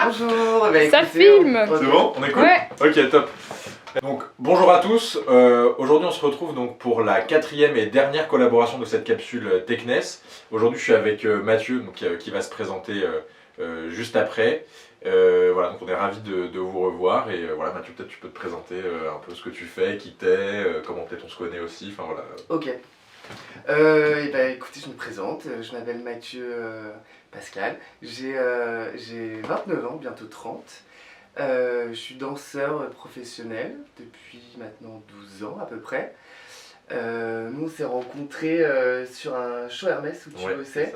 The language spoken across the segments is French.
Bonjour, Ça filme. C'est bon? On est cool? Ouais. Ok, top. Donc, bonjour à tous. Aujourd'hui, on se retrouve donc pour la 4e et dernière collaboration de cette capsule Techness. Aujourd'hui, je suis avec Mathieu, donc, qui va se présenter juste après. Voilà, donc on est ravis de vous revoir. Et voilà, Mathieu, peut-être tu peux te présenter un peu ce que tu fais, qui t'es, comment peut-être on se connaît aussi. Enfin voilà. Ok. Et ben, écoutez, je me présente. Je m'appelle Mathieu Pascal. J'ai 29 ans, bientôt 30. Je suis danseur professionnel depuis maintenant 12 ans à peu près. Nous on s'est rencontrés sur un show Hermès où tu bossais.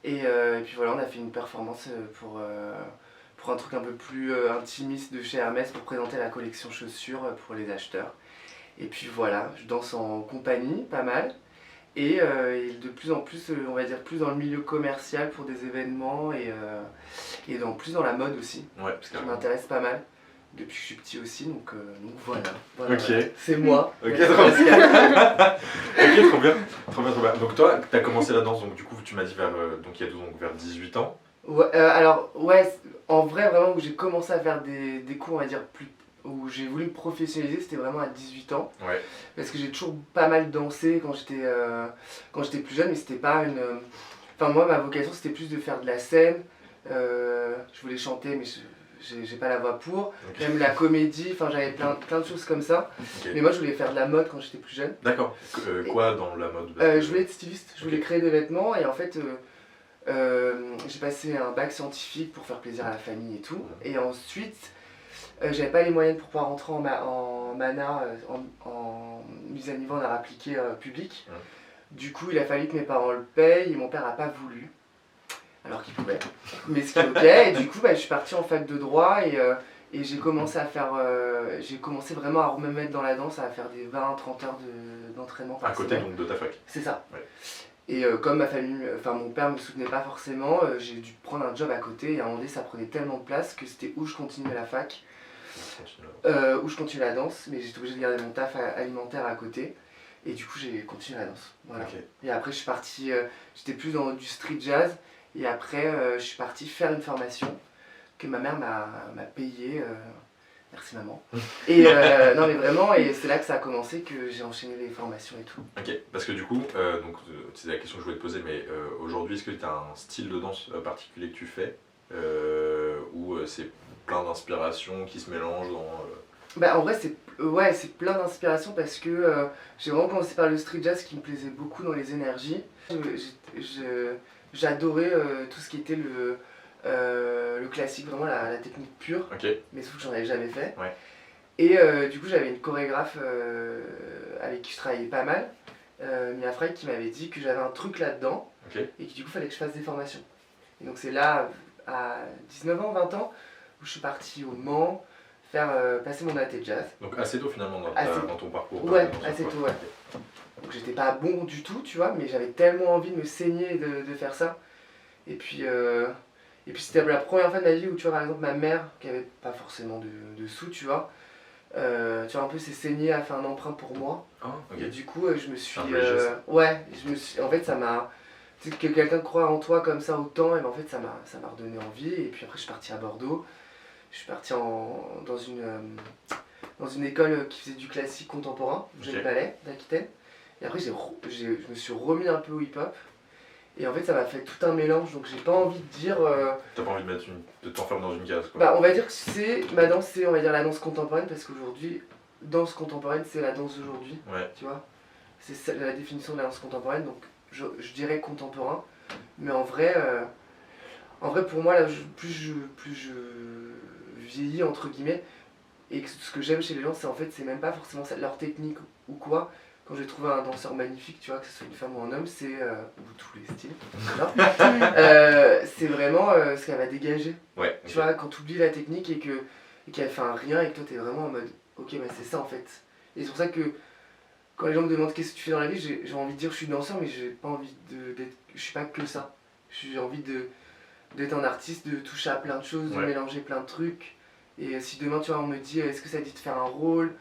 Et puis voilà, on a fait une performance pour un truc un peu plus intimiste de chez Hermès pour présenter la collection chaussures pour les acheteurs. Et puis voilà, je danse en compagnie, pas mal. Et de plus en plus, on va dire plus dans le milieu commercial pour des événements et plus dans la mode aussi. Ouais, parce que ça m'intéresse pas mal depuis que je suis petit aussi, donc voilà. Ok. Voilà. C'est moi. Ok, trop bien. Ok, trop bien. Donc toi, tu as commencé la danse, donc du coup, tu m'as dit donc il y a 12 ans, donc vers 18 ans. Ouais, alors, ouais, en vrai, vraiment, où j'ai commencé à faire des cours, on va dire, où j'ai voulu me professionnaliser, c'était vraiment à 18 ans. Ouais. Parce que j'ai toujours pas mal dansé quand j'étais plus jeune, mais c'était pas une... Enfin, moi, ma vocation, c'était plus de faire de la scène. Je voulais chanter, mais j'ai pas la voix pour. Okay. Même la comédie, enfin, j'avais plein de choses comme ça. Okay. Mais moi, je voulais faire de la mode quand j'étais plus jeune. D'accord. Quoi dans la mode? Je voulais être styliste, je voulais créer des vêtements, et en fait... j'ai passé un bac scientifique pour faire plaisir à la famille et tout. Et ensuite, j'avais pas les moyens pour pouvoir rentrer en MANA, en mise à niveau en art appliqué public. Du coup, il a fallu que mes parents le payent et mon père a pas voulu. Alors qu'il pouvait. Mais ce qui est ok. Et du coup, je suis partie en fac de droit et j'ai commencé à faire. J'ai commencé vraiment à me mettre dans la danse, à faire des 20-30 heures d'entraînement par semaine. À côté donc de ta fac. C'est ça. Ouais. Et comme mon père me soutenait pas forcément, j'ai dû prendre un job à côté et à un moment donné ça prenait tellement de place que c'était où je continuais la fac, où je continuais la danse, mais j'étais obligé de garder mon taf alimentaire à côté et du coup j'ai continué la danse. Voilà. Okay. Et après je suis parti, j'étais plus dans du street jazz et après je suis parti faire une formation que ma mère m'a payée. Merci maman. Et non mais vraiment, et c'est là que ça a commencé, que j'ai enchaîné les formations et tout. Ok, parce que du coup, c'est la question que je voulais te poser, mais aujourd'hui, est-ce que tu as un style de danse particulier que tu fais ou c'est plein d'inspirations qui se mélangent dans... En vrai, c'est plein d'inspirations parce que j'ai vraiment commencé par le street jazz qui me plaisait beaucoup dans les énergies. J'adorais tout ce qui était le classique, vraiment la technique pure, mais sauf que j'en avais jamais fait. Ouais. Et du coup j'avais une chorégraphe avec qui je travaillais pas mal, Mia Frey, qui m'avait dit que j'avais un truc là-dedans et que du coup fallait que je fasse des formations. Et donc c'est là, à 19 ans, 20 ans, où je suis partie au Mans faire passer mon AT jazz. Donc assez tôt finalement dans ton parcours. Ouais, assez tôt, ouais. Donc j'étais pas bon du tout, tu vois, mais j'avais tellement envie de me saigner de faire ça. Et puis c'était la première fois de ma vie où, tu vois, par exemple, ma mère, qui avait pas forcément de sous, tu vois, un peu s'est saignée à faire un emprunt pour moi. Oh, okay. Et du coup, je me suis... en fait, ça m'a... Tu sais, que quelqu'un croit en toi comme ça autant, et en fait, ça m'a redonné envie. Et puis après, je suis parti à Bordeaux. Je suis parti dans une école qui faisait du classique contemporain, Jeune Palais, d'Aquitaine. Et après, je me suis remis un peu au hip-hop. Et en fait ça m'a fait tout un mélange, donc j'ai pas envie de dire... T'as pas envie de t'enfermer dans une case quoi. On va dire que ma danse, c'est la danse contemporaine, parce qu'aujourd'hui, danse contemporaine c'est la danse d'aujourd'hui, tu vois. C'est la définition de la danse contemporaine, donc je dirais contemporain. Mais en vrai pour moi, là, plus je vieillis entre guillemets, et que ce que j'aime chez les gens, c'est même pas forcément leur technique ou quoi. Quand j'ai trouvé un danseur magnifique, tu vois, que ce soit une femme ou un homme, ou tous les styles, c'est vraiment ce qu'elle va dégager. Ouais, tu vois, quand tu oublies la technique et qu'elle fait un rien et que toi t'es vraiment en mode, ok, mais c'est ça en fait. Et c'est pour ça que quand les gens me demandent qu'est-ce que tu fais dans la vie, j'ai envie de dire je suis danseur, mais j'ai pas envie d'être, je suis pas que ça. J'ai envie d'être un artiste, de toucher à plein de choses, de mélanger plein de trucs. Et si demain, tu vois, on me dit, est-ce que ça te dit de faire un rôle,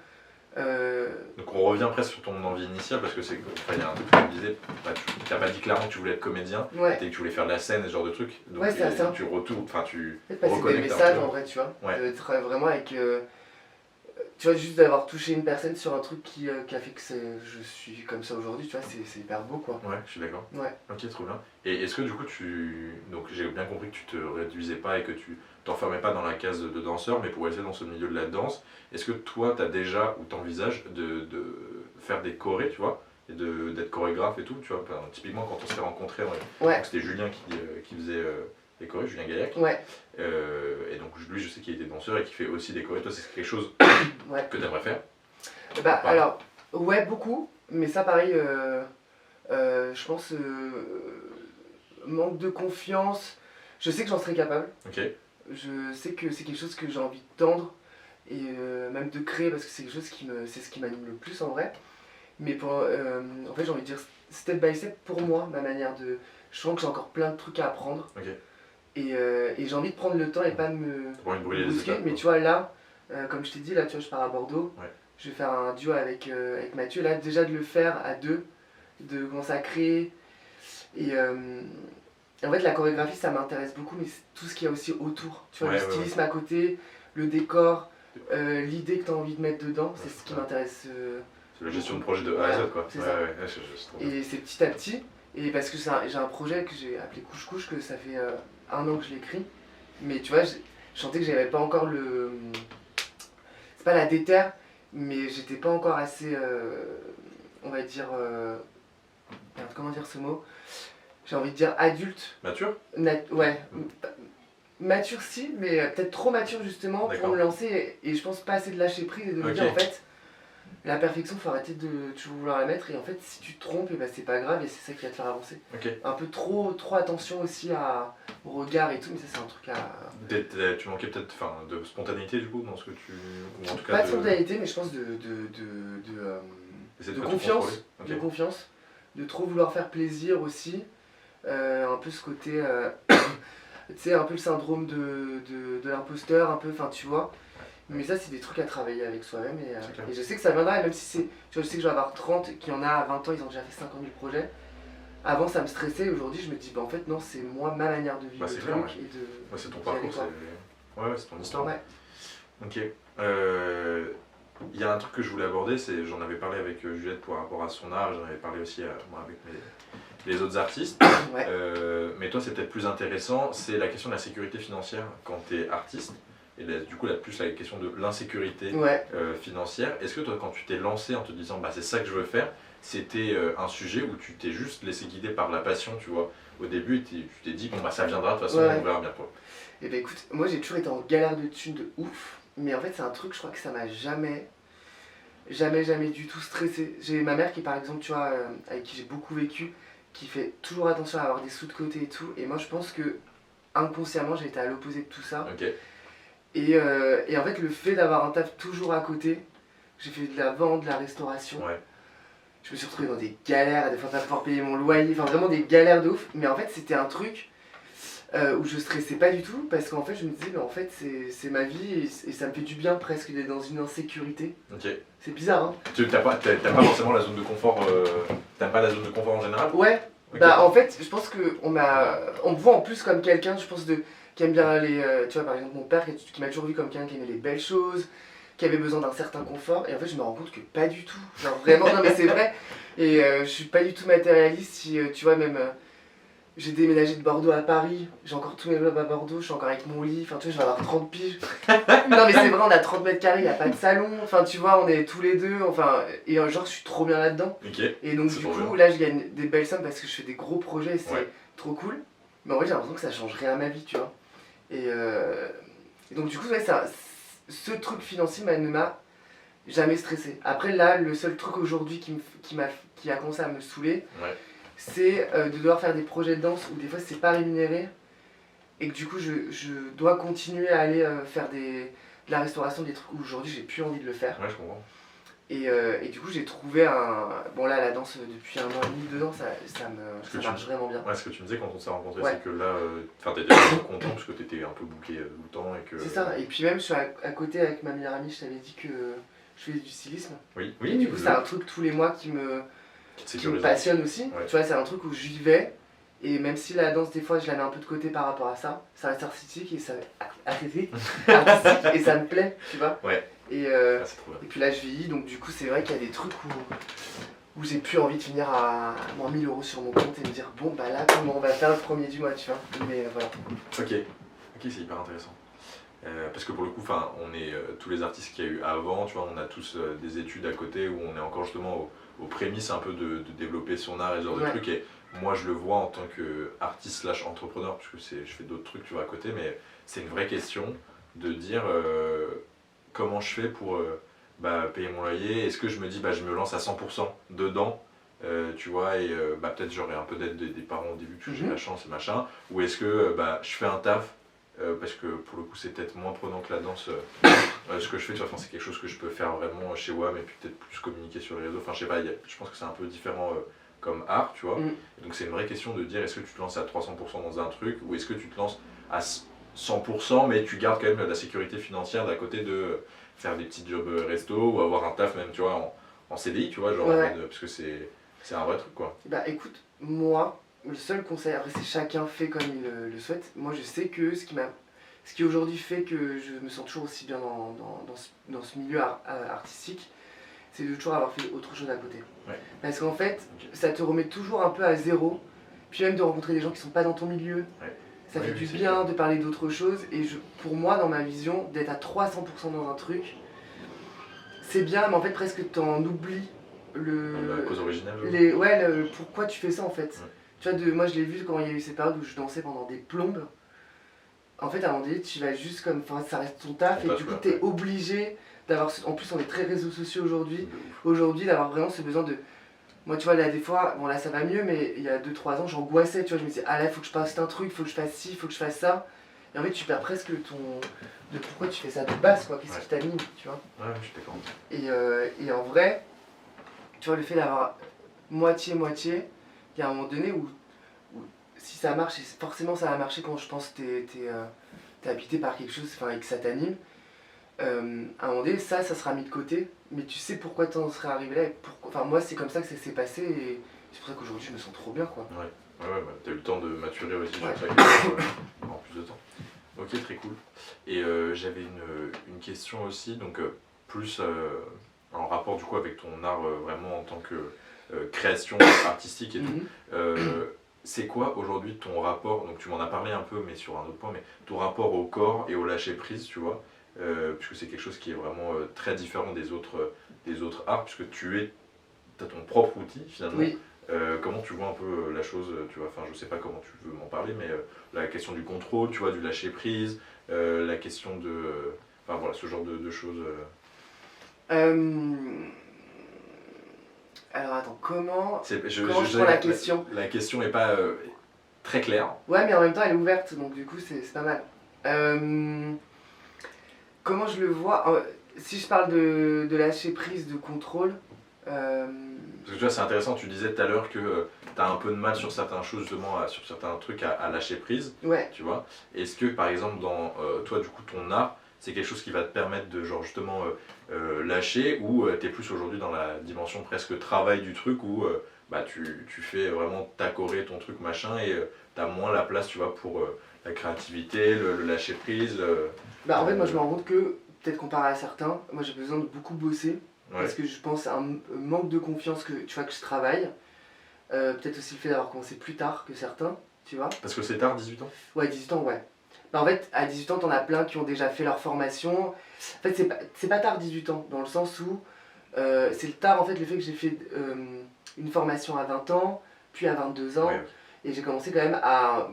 Donc on revient presque sur ton envie initiale parce que c'est, enfin, il y a un truc que tu me disais, bah, tu n'as pas dit clairement que tu voulais être comédien, Ouais. et que tu voulais faire de la scène et ce genre de truc. Donc Ouais, c'est ça. tu retournes, enfin tu Peut-être passer des reconnectes un messages peu. en vrai, tu vois. Ouais. D'être vraiment avec. Tu vois, juste d'avoir touché une personne sur un truc qui a fait que je suis comme ça aujourd'hui, tu vois, c'est hyper beau quoi. Ouais, je suis d'accord. Ouais. Ok, trop bien. Et est-ce que du coup donc j'ai bien compris que tu te réduisais pas et que tu t'enfermais pas dans la case de danseur, mais pour rester dans ce milieu de la danse, est-ce que toi t'as déjà ou t'envisages de faire des chorés, tu vois, et d'être chorégraphe et tout, tu vois, enfin, typiquement quand on s'est rencontrés, Ouais. donc c'était Julien qui faisait les chorés, Julien Gaillac. Ouais. Et donc lui je sais qu'il était danseur et qu'il fait aussi des chorés. Toi c'est quelque chose Ouais. que t'aimerais faire? Bah Pareil. alors, ouais, beaucoup, mais ça pareil, je pense, manque de confiance. Je sais que j'en serais capable. Ok. Je sais que c'est quelque chose que j'ai envie de tendre et même de créer parce que c'est quelque chose c'est ce qui m'anime le plus en vrai. Mais en fait, j'ai envie de dire step by step pour moi, ma manière de. Je sens que j'ai encore plein de trucs à apprendre. Ok. Et j'ai envie de prendre le temps et pas de me T'as pas envie de brûler les brusquer. étapes, Mais quoi. tu vois, là, comme je t'ai dit, là, tu vois, je pars à Bordeaux. Ouais. Je vais faire un duo avec Mathieu. Là, déjà de le faire à deux, de commencer à créer. Et en fait, la chorégraphie, ça m'intéresse beaucoup, mais c'est tout ce qu'il y a aussi autour. Tu vois, Ouais, le ouais, stylisme à côté, le décor, l'idée que tu as envie de mettre dedans, c'est ce qui Ouais. m'intéresse. C'est la gestion de projet de A à Z, quoi. C'est Ouais, ça. ouais, c'est trop bien. Et c'est petit à petit. Et parce que j'ai un projet que j'ai appelé Couche Couche, que ça fait 1 an que je l'écris. Mais tu vois, je sentais que j'avais pas encore le. C'est pas la déterre, mais j'étais pas encore assez. On va dire. Merde, comment dire ce mot? J'ai envie de dire adulte. Mature? Ouais. Mature si, mais peut-être trop mature justement pour D'accord. me lancer. Et je pense pas assez de lâcher prise et de me Ok. dire en fait. La perfection, faut arrêter de toujours vouloir la mettre et en fait si tu te trompes, et ben, c'est pas grave et c'est ça qui va te faire avancer. Ok. Un peu trop attention aussi au regard et tout, mais ça c'est un truc à... Tu manquais peut-être de spontanéité du coup dans ce que tu. Ou en tout cas Pas de spontanéité, mais je pense Essayer de pas tout confiance, contrôler. Ok. de confiance, de trop vouloir faire plaisir aussi, un peu ce côté, tu sais, un peu le syndrome de l'imposteur, un peu, enfin tu vois. Mais ça, c'est des trucs à travailler avec soi-même C'est clair. et je sais que ça viendra, et même si c'est. Tu vois, je sais que je vais avoir 30, qu'il y en a à 20 ans, ils ont déjà fait 50 000 projets. Avant, ça me stressait, aujourd'hui, je me dis, bah en fait, non, c'est moi, ma manière de vivre Bah, le c'est truc clair, ouais. et de. Ouais, c'est ton d'y aller, parcours, quoi. ouais, c'est ton histoire. Ouais. Ok. Il y a un truc que je voulais aborder, j'en avais parlé avec Juliette par rapport à son art, j'en avais parlé aussi moi, avec les autres artistes. Ouais. Mais toi, c'est peut-être plus intéressant, c'est la question de la sécurité financière quand tu es artiste. Et là, du coup, plus la question de l'insécurité Ouais. financière. Est-ce que toi, quand tu t'es lancé en te disant bah, c'est ça que je veux faire, c'était un sujet où tu t'es juste laissé guider par la passion, tu vois, au début, et tu t'es dit bon bah ça viendra, de toute façon, Ouais. on verra bien quoi. Et bah écoute, moi j'ai toujours été en galère de thunes de ouf, mais en fait c'est un truc, je crois que ça m'a jamais du tout stressé. J'ai ma mère qui par exemple, tu vois, avec qui j'ai beaucoup vécu, qui fait toujours attention à avoir des sous de côté et tout, et moi je pense que inconsciemment j'ai été à l'opposé de tout ça. Ok. Et en fait le fait d'avoir un taf toujours à côté, j'ai fait de la vente, de la restauration, Ouais. je me suis retrouvé dans des galères, des fois pas pouvoir payer mon loyer, enfin vraiment des galères de ouf, mais en fait c'était un truc où je stressais pas du tout parce qu'en fait je me disais mais en fait c'est ma vie et ça me fait du bien presque d'être dans une insécurité. Ok. C'est bizarre hein. Tu t'as pas forcément la zone de confort, t'aimes pas la zone de confort en général? Ouais, Ok. bah en fait je pense que on me voit en plus comme quelqu'un, je pense, qui aime bien les... tu vois par exemple mon père qui m'a toujours vu comme quelqu'un qui aimait les belles choses, qui avait besoin d'un certain confort, et en fait je me rends compte que pas du tout, genre vraiment, non mais c'est vrai, et je suis pas du tout matérialiste, si tu vois même... j'ai déménagé de Bordeaux à Paris, j'ai encore tous mes meubles à Bordeaux, je suis encore avec mon lit, enfin tu vois, je vais avoir 30 piges. Non mais c'est vrai, on a 30 mètres carrés, il n'y a pas de salon, enfin tu vois, on est tous les deux, enfin, et genre je suis trop bien là-dedans. Ok. Et donc C'est du trop coup, bien. là je gagne des belles sommes parce que je fais des gros projets et c'est Ouais. trop cool. Mais en vrai j'ai l'impression que ça change rien à ma vie, tu vois. Et donc du coup, ouais, ce truc financier ne m'a jamais stressé. Après là, le seul truc aujourd'hui qui a commencé à me saouler, Ouais. c'est de devoir faire des projets de danse où des fois c'est pas rémunéré et que du coup je dois continuer à aller faire de la restauration, des trucs où aujourd'hui j'ai plus envie de le faire. Ouais, je comprends. Et du coup j'ai trouvé un... Bon là la danse depuis 1 an et demi, 2 ans, ça marche vraiment bien. Ouais, ce que tu me disais quand on s'est rencontrés, Ouais. c'est que là, t'étais vraiment content parce que t'étais un peu booké tout le temps et que. C'est ça, et puis même je suis à côté avec ma meilleure amie, je t'avais dit que je fais du stylisme. Oui, Et du coup, c'est un truc tous les mois qui me passionne aussi. Ouais. Tu vois, c'est un truc où j'y vais. Et même si la danse, des fois, je la mets un peu de côté par rapport à ça reste artistique et ça, artistique, et ça me plaît, tu vois. Ouais. Et, C'est trop bien. et puis là, je vieillis, donc du coup, c'est vrai qu'il y a des trucs où j'ai plus envie de finir à moins 1000 € sur mon compte et me dire, bon, bah là, comment on va faire le premier du mois, tu vois. Mais voilà. Ok, c'est hyper intéressant. Parce que pour le coup, on est tous les artistes qu'il y a eu avant, tu vois, on a tous des études à côté où on est encore justement aux prémices un peu de développer son art et ce genre de trucs. Et moi, je le vois en tant qu'artiste / entrepreneur, parce que je fais d'autres trucs, tu vois, à côté, mais c'est une vraie question de dire comment je fais pour payer mon loyer. Est-ce que je me dis, je me lance à 100% dedans, tu vois, et peut-être j'aurai un peu d'aide des parents au début, parce que j'ai la chance et machin, ou est-ce que je fais un taf, parce que pour le coup c'est peut-être moins prenant que la danse, ce que je fais, tu vois, c'est quelque chose que je peux faire vraiment chez WAM et puis peut-être plus communiquer sur les réseaux, je sais pas, je pense que c'est un peu différent comme art, tu vois. Et donc c'est une vraie question de dire, est-ce que tu te lances à 300% dans un truc, ou est-ce que tu te lances à 100% mais tu gardes quand même la sécurité financière d'à côté de faire des petits jobs resto ou avoir un taf même, tu vois, en CDI, tu vois, genre parce que c'est un vrai truc, quoi. Bah écoute, moi, le seul conseil, après c'est chacun fait comme il le souhaite, moi je sais que ce qui aujourd'hui fait que je me sens toujours aussi bien dans ce milieu artistique, c'est de toujours avoir fait autre chose à côté. Ouais. Parce qu'en fait, ça te remet toujours un peu à zéro, puis même de rencontrer des gens qui sont pas dans ton milieu, ça fait du bien de parler d'autre chose, et pour moi, dans ma vision, d'être à 300% dans un truc, c'est bien, mais en fait presque t'en oublies la cause originale. Pourquoi tu fais ça en fait. Tu vois, moi je l'ai vu quand il y a eu ces périodes où je dansais pendant des plombes. En fait, à un moment donné, tu vas juste comme, ça reste ton taf, et du coup t'es obligé d'avoir, en plus on est très réseaux sociaux aujourd'hui, d'avoir vraiment ce besoin de... Moi tu vois, là des fois, bon là ça va mieux, mais il y a 2-3 ans j'angoissais, tu vois, je me disais, ah là faut que je passe un truc, faut que je fasse ci, faut que je fasse ça. Et en fait tu perds presque de pourquoi tu fais ça de base, quoi, qu'est-ce qui t'anime, tu vois. Ouais, je suis d'accord. Et en vrai, tu vois, le fait d'avoir moitié-moitié, il y a un moment donné où si ça marche, et forcément ça va marcher quand je pense que t'es habité par quelque chose et que ça t'anime, à un moment donné, ça sera mis de côté, mais tu sais pourquoi t'en serais arrivé là, moi c'est comme ça que ça s'est passé, et c'est pour ça qu'aujourd'hui je me sens trop bien, quoi. Ouais, t'as eu le temps de maturer aussi sur ça, en plus de temps. Ok, très cool. Et j'avais une question aussi, donc plus en rapport du coup avec ton art vraiment en tant que création artistique et tout. C'est quoi aujourd'hui ton rapport, donc tu m'en as parlé un peu mais sur un autre point, mais ton rapport au corps et au lâcher prise, tu vois, puisque c'est quelque chose qui est vraiment très différent des autres arts, puisque tu as ton propre outil finalement. Oui. Comment tu vois un peu la chose, tu vois, je sais pas comment tu veux m'en parler, mais la question du contrôle, tu vois, du lâcher prise, la question de, voilà, ce genre de choses. Alors attends, comment je prends la question? La question est pas très claire. Ouais, mais en même temps elle est ouverte, donc du coup c'est pas mal. Comment je le vois, si je parle de lâcher prise, de contrôle... Parce que tu vois, c'est intéressant, tu disais tout à l'heure que tu as un peu de mal sur certaines choses, justement, sur certains trucs à lâcher prise. Ouais. Tu vois. Est-ce que, par exemple, dans toi, du coup, ton art, c'est quelque chose qui va te permettre de, genre, justement, lâcher, ou tu es plus aujourd'hui dans la dimension presque travail du truc, où tu fais vraiment t'accorer ton truc, machin, et tu as moins la place, tu vois, pour la créativité, le lâcher prise. En fait, moi, je me rends compte que, peut-être comparé à certains, moi, j'ai besoin de beaucoup bosser. Parce que je pense à un manque de confiance que je travaille. Peut-être aussi le fait d'avoir commencé plus tard que certains, tu vois. Parce que c'est tard, 18 ans? Ouais, 18 ans, ouais. En fait, à 18 ans, t'en as plein qui ont déjà fait leur formation. En fait, c'est pas tard 18 ans, dans le sens où c'est le tard, en fait, le fait que j'ai fait une formation à 20 ans, puis à 22 ans, et j'ai commencé quand même à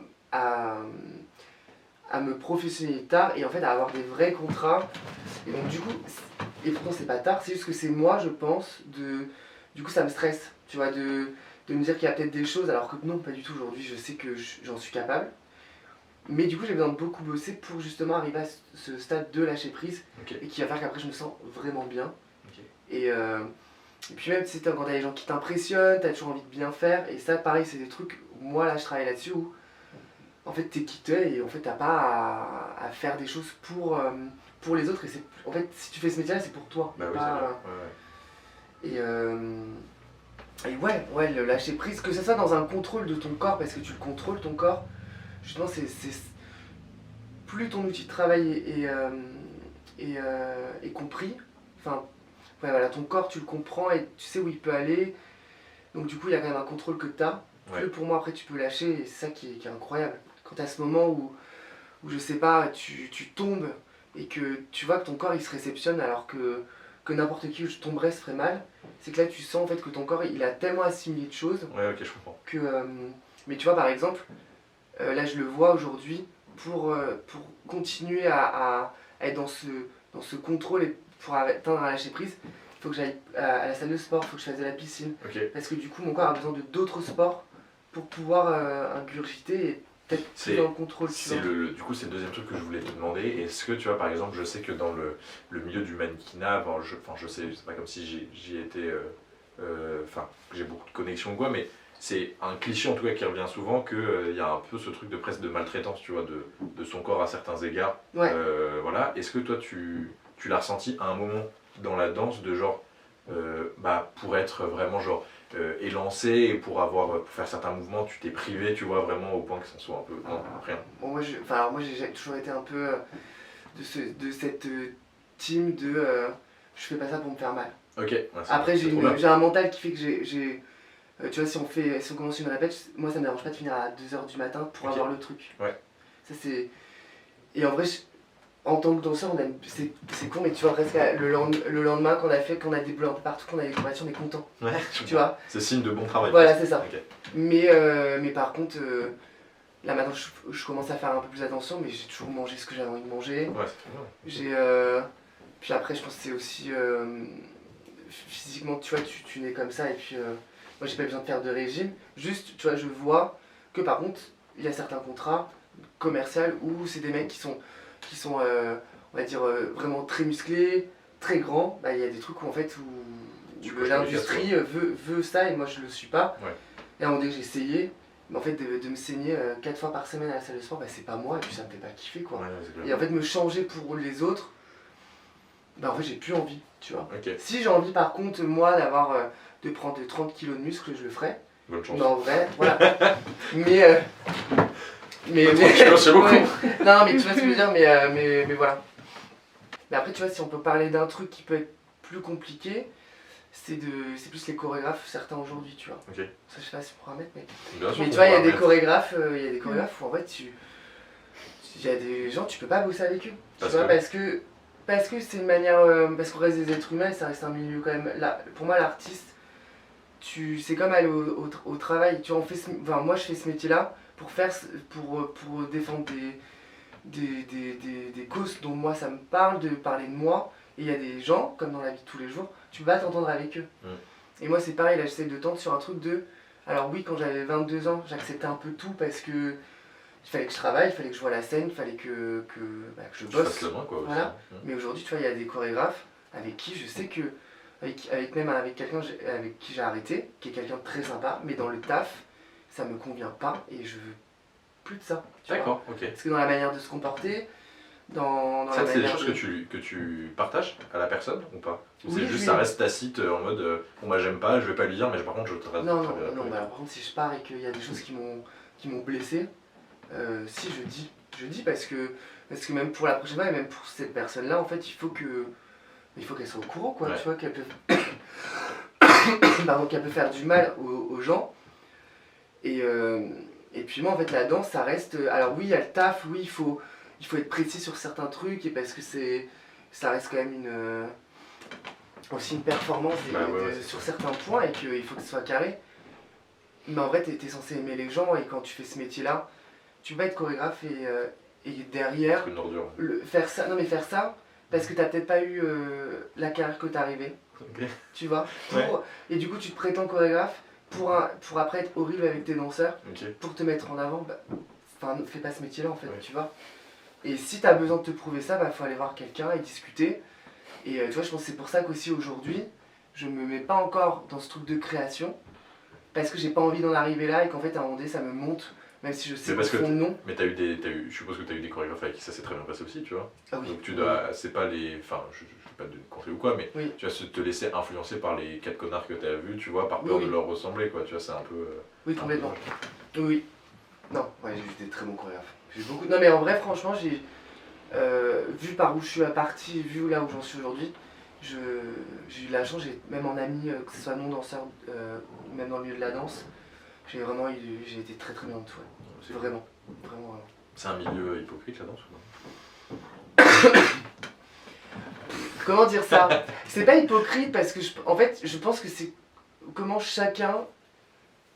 me professionnaliser tard, et en fait à avoir des vrais contrats. Et donc du coup, et pourtant c'est pas tard, c'est juste que c'est moi, je pense, du coup ça me stresse, tu vois, de me dire qu'il y a peut-être des choses, alors que non, pas du tout. Aujourd'hui, je sais que j'en suis capable. Mais du coup, j'ai besoin de beaucoup bosser pour justement arriver à ce stade de lâcher prise, et qui va faire qu'après je me sens vraiment bien. Et puis même, tu sais, quand t'as des gens qui t'impressionnent, t'as toujours envie de bien faire, et ça, pareil, c'est des trucs, moi là, je travaille là-dessus, où en fait t'es qui t'es et en fait t'as pas à faire des choses pour les autres et en fait si tu fais ce métier là c'est pour toi. Bah oui, pas, c'est vrai. et ouais, le lâcher prise, que ce soit dans un contrôle de ton corps parce que tu le contrôles ton corps, justement c'est plus ton outil de travail est compris, enfin ouais, voilà, ton corps tu le comprends et tu sais où il peut aller, donc du coup il y a quand même un contrôle que tu as, plus pour moi après tu peux lâcher et c'est ça qui est incroyable. Quand tu as ce moment où je sais pas, tu tombes et que tu vois que ton corps il se réceptionne alors que n'importe qui où je tomberais se ferait mal, c'est que là tu sens en fait que ton corps il a tellement assimilé de choses Ouais, ok, je comprends. que... mais tu vois par exemple, là je le vois aujourd'hui, pour continuer à être dans ce contrôle et pour atteindre un lâcher prise, il faut que j'aille à la salle de sport, il faut que je fasse de la piscine. Okay. Parce que du coup mon corps a besoin d'autres sports pour pouvoir ingurgiter et peut-être plus dans le contrôle. Du coup, c'est le deuxième truc que je voulais te demander. Est-ce que tu vois, par exemple, je sais que dans le milieu du mannequinat, je sais, c'est pas comme si j'y étais, que j'ai beaucoup de connexions ou quoi, mais c'est un cliché en tout cas qui revient souvent qu'il y a un peu ce truc de presque de maltraitance, tu vois, de son corps à certains égards. Ouais. Voilà. Est-ce que toi, tu l'as ressenti à un moment dans la danse de genre, pour être vraiment genre élancé et pour faire certains mouvements, tu t'es privé, tu vois, vraiment au point que ça soit un peu... Non, rien. Bon, moi j'ai toujours été un peu de cette team de je fais pas ça pour me faire mal. Ok. Ouais, après j'ai un mental qui fait que j'ai tu vois, si on commence une répète, moi ça me dérange pas de finir à 2h du matin pour avoir le truc. Ouais. Ça c'est... Et en vrai, en tant que danseur, c'est con, mais tu vois, presque le lendemain qu'on a des bleus un peu partout, qu'on a des courbatures, on est content. Ouais, tu vois. C'est signe de bon travail. Voilà, c'est ça. Okay. Mais par contre, là maintenant je commence à faire un peu plus attention, mais j'ai toujours mangé ce que j'avais envie de manger. Ouais, c'est très bien. Puis après, je pense que c'est aussi physiquement, tu vois, tu nais comme ça, et puis moi j'ai pas besoin de faire de régime. Juste, tu vois, je vois que par contre, il y a certains contrats commerciaux où c'est des mecs qui sont on va dire, vraiment très musclés, très grands. Bah, il y a des trucs où en fait, où l'industrie veut ça et moi je le suis pas. Ouais. Et à un moment donné, j'ai essayé, mais en fait, de me saigner 4 fois par semaine à la salle de sport, bah, c'est pas moi, et puis ça me fait pas kiffer, quoi. Ouais, et en fait, me changer pour les autres, bah en fait, j'ai plus envie, tu vois. Okay. Si j'ai envie, par contre, moi, de prendre 30 kilos de muscle, je le ferai. Bonne chance. Mais en vrai, voilà. mais c'est beaucoup. Ouais. Non, mais tu vois ce que je veux dire, mais voilà. Mais après, tu vois, si on peut parler d'un truc qui peut être plus compliqué, c'est plus les chorégraphes, certains aujourd'hui, tu vois. Okay. Ça, je sais pas si on pourra mettre, mais tu vois, il y a des chorégraphes, où en fait, il y a des gens, tu peux pas bosser avec eux. Tu vois, parce que c'est une manière, parce qu'on reste des êtres humains et ça reste un milieu quand même. Là, pour moi, l'artiste, c'est comme aller au travail. Tu vois, moi, je fais ce métier-là pour défendre des causes dont moi ça me parle, de parler de moi. Et il y a des gens, comme dans la vie de tous les jours, tu peux pas t'entendre avec eux. Et moi c'est pareil, là j'essaie de tendre sur un truc de... Alors oui, quand j'avais 22 ans, j'acceptais un peu tout parce que il fallait que je travaille, il fallait que je voie la scène, il fallait que je bosse. Voilà. Mais aujourd'hui, tu vois, il y a des chorégraphes avec qui je sais que... avec quelqu'un avec qui j'ai arrêté, qui est quelqu'un de très sympa, mais dans le taf, ça me convient pas et je veux plus de ça. D'accord, ok. Parce que dans la manière de se comporter, dans ça, la c'est des manière choses que tu partages à la personne ou pas? Ou oui, c'est juste ça reste tacite en mode bon bah j'aime pas, je vais pas lui dire, mais par contre je te reste. Non, bah, alors, par contre, si je pars et qu'il y a des choses qui m'ont blessé, si je dis parce que même pour la prochaine fois et même pour cette personne là, en fait, il faut qu'elle soit au courant, quoi. Ouais. Tu vois, qu'elle peut pardon, qu'elle peut faire du mal aux gens. Et puis moi en fait la danse ça reste... Alors oui il y a le taf, oui il faut être précis sur certains trucs et parce que ça reste quand même aussi une performance sur certains points et qu'il faut que ce soit carré. Mais en vrai t'es censé aimer les gens et quand tu fais ce métier là, tu vas être chorégraphe et derrière faire ça parce que t'as peut-être pas eu la carrière que t'es arrivé. Okay. Tu vois et du coup tu te prétends chorégraphe pour après être horrible avec tes danseurs, okay. Pour te mettre en avant, fais pas ce métier-là en fait, tu vois. Et si t'as besoin de te prouver ça, faut aller voir quelqu'un et discuter. Et tu vois, je pense que c'est pour ça qu'aussi aujourd'hui, je me mets pas encore dans ce truc de création, parce que j'ai pas envie d'en arriver là et qu'en fait à un moment donné ça me monte Même si je sais Mais parce qu'au que fond non. Mais je suppose que tu as eu des chorégraphes avec qui ça s'est très bien passé aussi, tu vois. Ah oui. Donc tu dois, c'est pas les, enfin, je vais pas te donner de conseils ou quoi, mais Oui. tu vas te laisser influencer par les 4 connards que tu as vus, tu vois, par Oui, peur oui. de leur ressembler, quoi. Tu vois, c'est un peu. Oui, complètement. Oui. Non, ouais, j'ai eu des très bons chorégraphes. J'ai eu beaucoup. Non, mais en vrai, franchement, j'ai vu par où je suis partie, vu là où j'en suis aujourd'hui, j'ai eu de la chance. J'ai même en ami, que ce soit non danseur, ou même dans le milieu de la danse, j'ai été très très bien entouré. Vraiment, vraiment, vraiment. C'est un milieu hypocrite la danse ou pas? Comment dire ça? C'est pas hypocrite parce que en fait, je pense que c'est comment chacun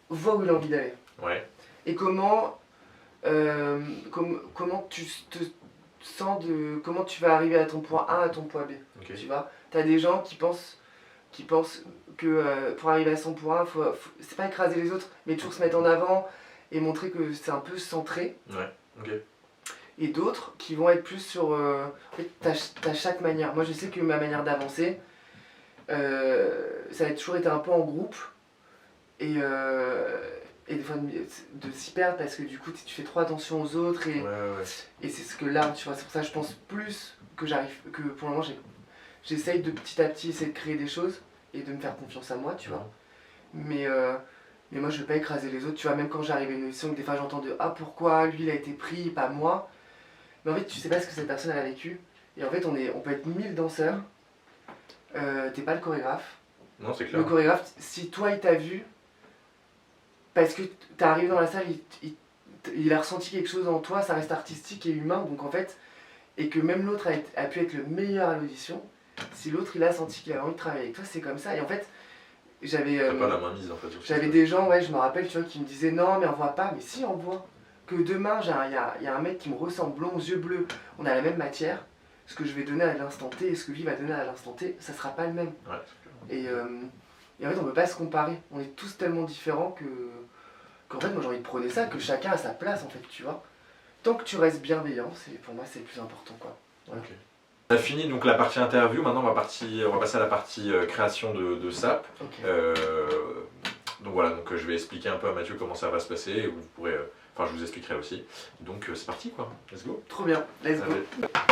voit où il a envie d'aller. Ouais. Et comment, comment tu te sens de. Comment tu vas arriver à ton point A à ton point B. Ok. Tu vois? T'as des gens qui pensent que pour arriver à son point A, c'est pas écraser les autres, mais toujours se mettre en avant et montrer que c'est un peu centré. Ouais. Ok. Et d'autres qui vont être plus sur. En fait, t'as chaque manière. Moi, je sais que ma manière d'avancer, ça a toujours été un peu en groupe. Et des fois de s'y perdre parce que du coup, tu fais trop attention aux autres. Et, et c'est ce que là, tu vois, c'est pour ça que je pense plus que que pour le moment, j'essaye de petit à petit essayer de créer des choses et de me faire confiance à moi, tu vois. Mais moi, je vais pas écraser les autres, tu vois. Même quand j'arrive à une audition, que des fois j'entends de ah, pourquoi lui il a été pris, pas moi. Mais en fait, tu sais pas ce que cette personne elle a vécu. Et en fait, on peut être 1000 danseurs. T'es pas le chorégraphe. Non, c'est clair. Le chorégraphe, si toi il t'a vu, parce que t'es arrivé dans la salle, il a ressenti quelque chose en toi, ça reste artistique et humain. Donc en fait, et que même l'autre a pu être le meilleur à l'audition, si l'autre il a senti qu'il avait envie de travailler avec toi, c'est comme ça. Et en fait, j'avais. T'as pas la main mise en fait. J'avais des gens, ouais, je me rappelle, tu vois, qui me disaient non, mais on voit pas. Mais si, on voit. Que demain, il y a un mec qui me ressemble, blond, aux yeux bleus, on a la même matière. Ce que je vais donner à l'instant T et ce que lui va donner à l'instant T, ça sera pas le même. Ouais, et en fait, on peut pas se comparer. On est tous tellement différents qu'en fait, moi j'ai envie de prôner ça, que chacun a sa place en fait, tu vois. Tant que tu restes bienveillant, pour moi, c'est le plus important, quoi. Voilà. Ok. On a fini donc la partie interview, maintenant on va passer à la partie création de SAP. Okay. Donc voilà, donc je vais expliquer un peu à Mathieu comment ça va se passer, et vous pourrez, je vous expliquerai aussi. Donc c'est parti quoi, let's go. Trop bien, let's go.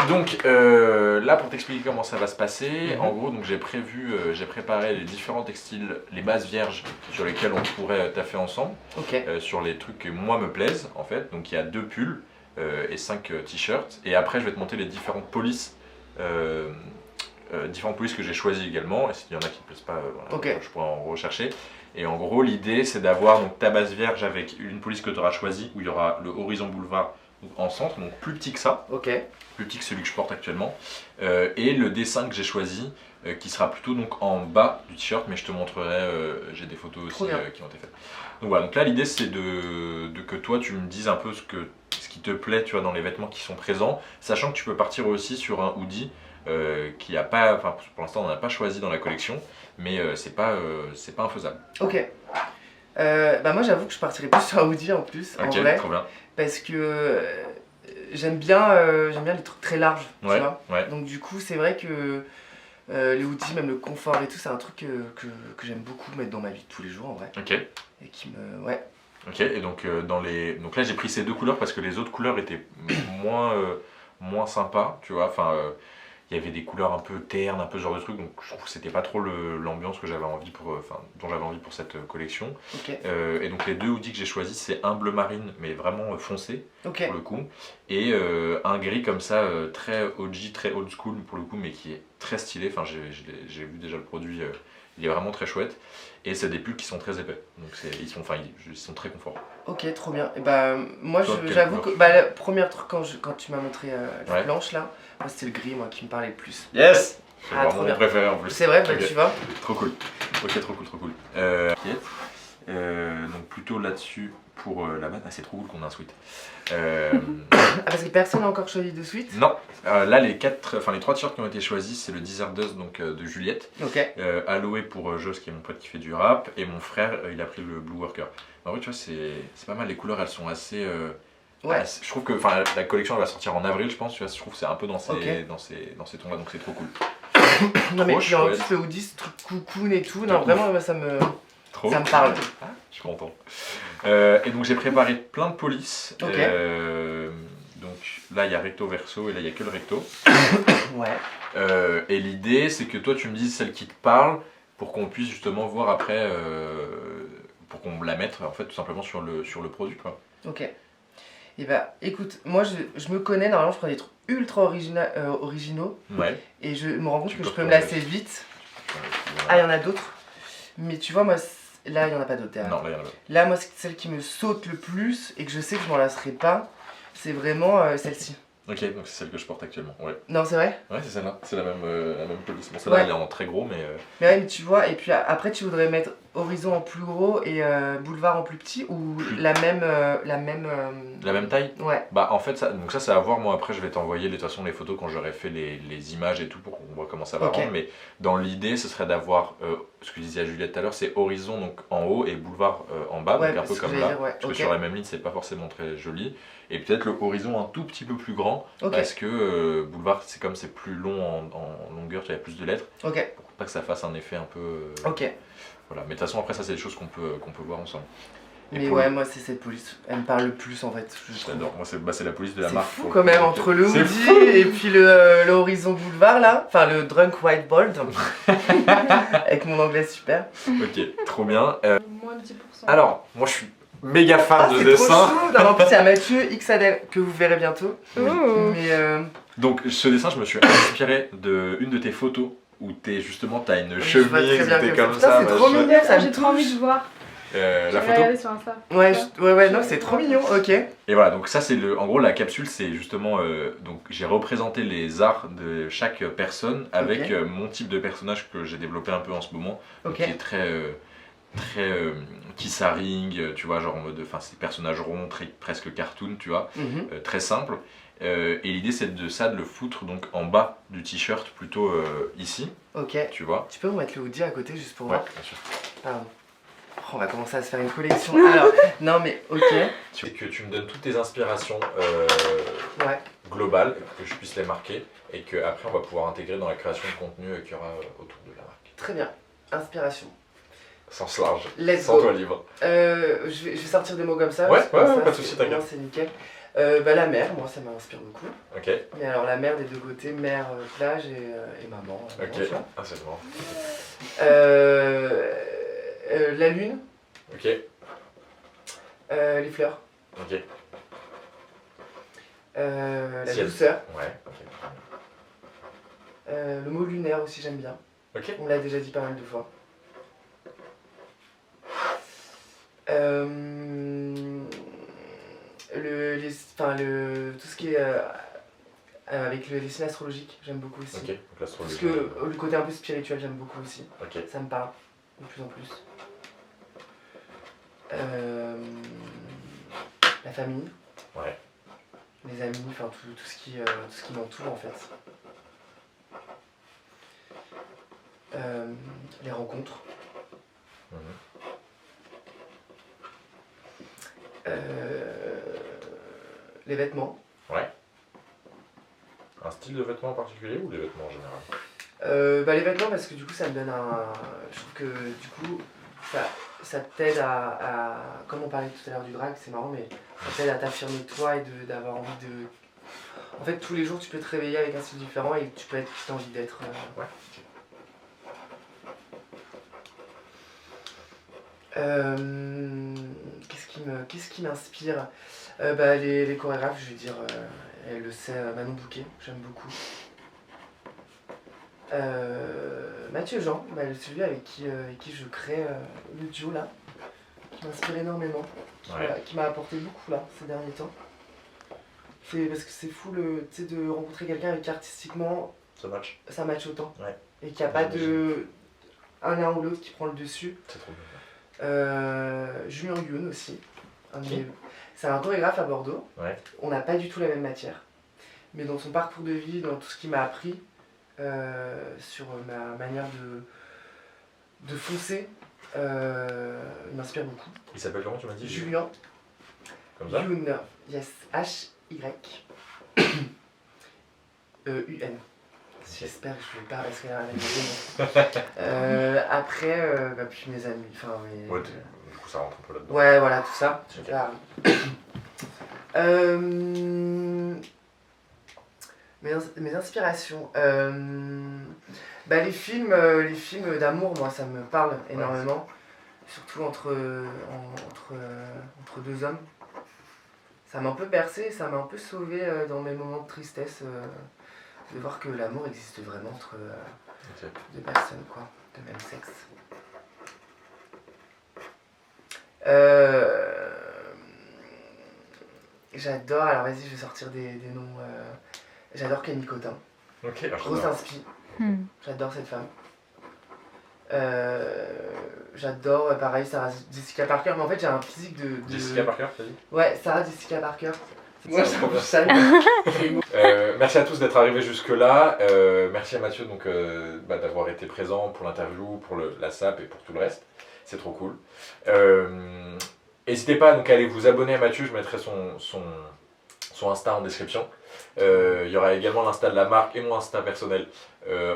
Donc là pour t'expliquer comment ça va se passer, en gros donc j'ai préparé les différents textiles, les bases vierges sur lesquelles on pourrait taffer ensemble, sur les trucs qui moi me plaisent en fait. Donc il y a 2 pulls et 5 t-shirts, et après je vais te monter les différentes polices. Différentes polices que j'ai choisies également, et s'il y en a qui ne plaisent pas, je pourrais en rechercher. Et en gros l'idée c'est d'avoir donc ta base vierge avec une police que tu auras choisie où il y aura le horizon boulevard en centre, donc plus petit que ça, plus petit que celui que je porte actuellement, et le dessin que j'ai choisi qui sera plutôt donc en bas du t-shirt, mais je te montrerai, j'ai des photos aussi qui ont été faites. Donc voilà, donc là l'idée c'est que toi tu me dises un peu ce qui te plaît, tu vois, dans les vêtements qui sont présents, sachant que tu peux partir aussi sur un hoodie qui a pas, enfin pour l'instant on n'a pas choisi dans la collection, mais c'est pas infaisable. Ok. Bah moi j'avoue que je partirais plus sur un hoodie en plus, en vrai, trop bien. Parce que j'aime bien les trucs très larges, tu vois. Donc du coup c'est vrai que les hoodies, même le confort et tout, c'est un truc que j'aime beaucoup mettre dans ma vie de tous les jours en vrai. Et qui me... Ouais. Ok, et donc, donc là j'ai pris ces 2 couleurs parce que les autres couleurs étaient moins sympas, tu vois, il y avait des couleurs un peu ternes, un peu ce genre de truc, donc je trouve que c'était pas trop l'ambiance que j'avais envie dont j'avais envie pour cette collection. Et donc les 2 hoodies que j'ai choisis, c'est un bleu marine, mais vraiment foncé pour le coup, et un gris comme ça, très OG, très old school pour le coup, mais qui est très stylé. J'ai vu déjà le produit, il est vraiment très chouette, et c'est des pulls qui sont très épais, donc ils sont très confortables. Ok, trop bien. Et bah moi j'avoue que le premier truc quand tu m'as montré la planche là, moi c'était le gris moi qui me parlait le plus. Yes. C'est vraiment mon préféré en plus. C'est vrai, tu vois. Trop cool. Ok, trop cool. Donc plutôt là-dessus pour la base. Ah, c'est trop cool qu'on ait un sweat. Parce que personne n'a encore choisi de sweat. Non. Là les 3 t-shirts qui ont été choisis, c'est le Desert Dust donc de Juliette. Aloe pour Joss qui est mon pote qui fait du rap, et mon frère il a pris le Blue Worker. En vrai tu vois c'est pas mal, les couleurs elles sont assez. Je trouve que la collection elle va sortir en avril je pense, tu vois, je trouve que c'est un peu dans ces tons là, donc c'est trop cool. Non mais puis en plus le hoodie, ce truc cocoon et tout, non vraiment ça me parle. Je suis content. Et donc j'ai préparé plein de polices. Ok. Donc là il y a recto verso et là il y a que le recto. Ouais. Et l'idée c'est que toi tu me dises celle qui te parle pour qu'on puisse justement voir après, pour qu'on la mette en fait tout simplement sur le produit quoi. Ok. Et bah écoute, moi je me connais, normalement je prends des trucs ultra originaux. Ouais. Et je me rends compte Tu que peux je peux me retourner. lasser vite. Voilà. Ah, il y en a d'autres. Mais tu vois, moi, là, il n'y en a pas d'autres derrière. Non, là il y en a pas. Là, moi, celle qui me saute le plus et que je sais que je m'en lasserai pas, c'est vraiment celle-ci. Ok, donc c'est celle que je porte actuellement. Ouais. Non, c'est vrai? Ouais, c'est celle-là. C'est la même police. Bon, celle-là Ouais. elle est en très gros, mais. Mais ouais, mais tu vois, et puis après, tu voudrais mettre horizon en plus gros et boulevard en plus petit ou la même. La même taille. Ouais. Bah en fait, donc ça c'est à voir. Moi après, je vais t'envoyer de toute façon les photos quand j'aurai fait les images et tout pour qu'on voit comment ça va Ok. rendre. Mais dans l'idée, ce serait d'avoir ce que je disais à Juliette tout à l'heure, c'est horizon donc en haut et boulevard en bas, Ouais, donc un peu ce que comme j'allais là. dire, ouais. Parce que Ok. sur la même ligne, c'est pas forcément très joli. Et peut-être le horizon un tout petit peu plus grand, Ok. parce que boulevard, c'est comme c'est plus long en longueur, il y a plus de lettres, Ok. pour pas que ça fasse un effet un peu. Ok. Voilà. Mais de toute façon, après ça, c'est des choses qu'on peut voir ensemble. Et Mais pour ouais, moi, c'est cette police. Elle me parle le plus en fait. Je trouve. J'adore. Moi, c'est la police de la C'est marque. fou pour quand le même coup. entre le C'est hoodie fou. et puis le Horizon Boulevard là, enfin le Drunk White Bold avec mon anglais super. Ok, trop bien. Moins de 10%. Alors, moi je suis méga fan Ah, de c'est dessin. trop chou. Non, en plus il y a Mathieu XADL que vous verrez bientôt. Ouh. Mais Donc, ce dessin, je me suis inspiré d'une de tes photos où t'as une je vois très chemise, bien t'es comme comme ça. ça. Putain, c'est trop machin. mignon, ça me J'ai trop envie touche. de voir. La Je vais photo. regarder sur Insta. ouais, non, c'est trop mignon, ok. Et voilà, donc ça c'est en gros la capsule, c'est justement donc j'ai représenté les arts de chaque personne avec Ok. mon type de personnage que j'ai développé un peu en ce moment, donc Ok. qui est très Kissaring, tu vois, genre en mode, enfin c'est des personnages ronds, presque cartoon, tu vois, Mhm. très simple. Et l'idée c'est de le foutre donc en bas du t-shirt plutôt ici, Ok. tu vois. Tu peux me mettre le hoodie à côté juste pour Ouais, voir. bien sûr. Pardon. Oh, on va commencer à se faire une collection. Alors, non mais ok. C'est que tu me donnes toutes tes inspirations Ouais. globales, que je puisse les marquer, et qu'après on va pouvoir intégrer dans la création de contenu qu'il y aura autour de la marque. Très bien. Inspiration. Sens large, Let's sans go. toi libre. Je vais sortir des mots comme ça. Ouais, parce que comme ouais, ça, pas de soucis, au moins, t'inquiète. c'est nickel. Bah, la mer, moi ça m'inspire beaucoup. Ok, Mais alors la mer des deux côtés, mer, plage et maman. ok, tu vois. ah c'est bon. La lune, Ok, les fleurs, ok, la Ciel. douceur, ouais, ok. le mot lunaire aussi j'aime bien. Ok, On l'a déjà dit pas mal de fois. Tout ce qui est avec les signes astrologiques, j'aime beaucoup aussi. ok, donc Parce l'astrologie. que le côté un peu spirituel, j'aime beaucoup aussi. Ok, Ça me parle de plus en plus. La famille, ouais, les amis, enfin tout ce qui m'entoure en fait. Les rencontres. mhm. Les vêtements. Ouais. Un style de vêtement en particulier ou des vêtements en général? Les vêtements parce que du coup ça me donne un... Je trouve que du coup ça t'aide à... Comme on parlait tout à l'heure du drag, c'est marrant mais ça t'aide à t'affirmer toi et d'avoir envie de... En fait tous les jours tu peux te réveiller avec un style différent et tu peux être qui t'as envie d'être. Ouais. Qu'est-ce qui m'inspire? Les chorégraphes, je vais dire, elle le sait, Manon Bouquet, j'aime beaucoup. Mathieu Jean, celui avec qui je crée le duo là, qui m'inspire énormément, qui m'a apporté beaucoup là ces derniers temps. Parce que c'est fou de rencontrer quelqu'un avec qui artistiquement ça match autant. Ouais. Et qu'il n'y a pas de un l'un ou l'autre qui prend le dessus. C'est trop bien. Julien Youn aussi. Qui? C'est un chorégraphe à Bordeaux. Ouais. On n'a pas du tout la même matière. Mais dans son parcours de vie, dans tout ce qu'il m'a appris, sur ma manière de foncer, il m'inspire beaucoup. Il s'appelle comment tu m'as dit? Julien Comme ça? Youn, yes, H-Y. U-N. J'espère que je vais pas parce qu'elle a la maison. Après, puis mes amis. Enfin, Ouais, du coup ça rentre un peu là-dedans. Ouais, voilà, tout ça. Ok. Là. Mes inspirations. Les films d'amour, moi, ça me parle énormément. Surtout entre deux hommes. Ça m'a un peu bercé, ça m'a un peu sauvé dans mes moments de tristesse. De voir que l'amour existe vraiment entre deux personnes, quoi, de même sexe. J'adore, alors vas-y, je vais sortir des noms. J'adore Camille Cotin. Ok, Grosse inspi. J'adore cette femme. J'adore, pareil, Sarah Jessica Parker, mais en fait j'ai un physique de... Jessica Parker, t'as dit? Ouais, Sarah Jessica Parker. Moi, merci à tous d'être arrivés jusque-là. Merci à Mathieu d'avoir été présent pour l'interview, pour la SAP et pour tout le reste. C'est trop cool. N'hésitez pas donc, à aller vous abonner à Mathieu, je mettrai son Insta en description. Il y aura également l'Insta de la marque et mon Insta personnel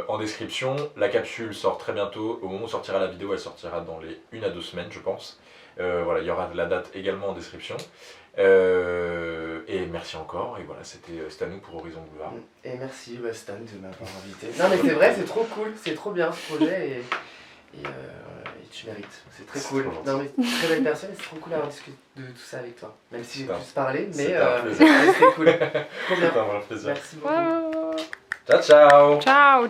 en description. La capsule sort très bientôt. Au moment où sortira la vidéo, elle sortira dans les 1 à 2 semaines, je pense. Voilà, il y aura la date également en description. Et merci encore, et voilà, c'était à nous pour Horizon Boulevard. Et merci Stan de m'avoir invité. Non mais c'est vrai, c'est trop cool, c'est trop bien ce projet et tu mérites, c'est très cool. Non mais très belle personne et c'est trop cool d'avoir discuté de tout ça avec toi. Même si j'ai plus parlé, mais c'est cool. Trop bien. C'était un vrai plaisir. Merci beaucoup. Ciao ciao. Ciao.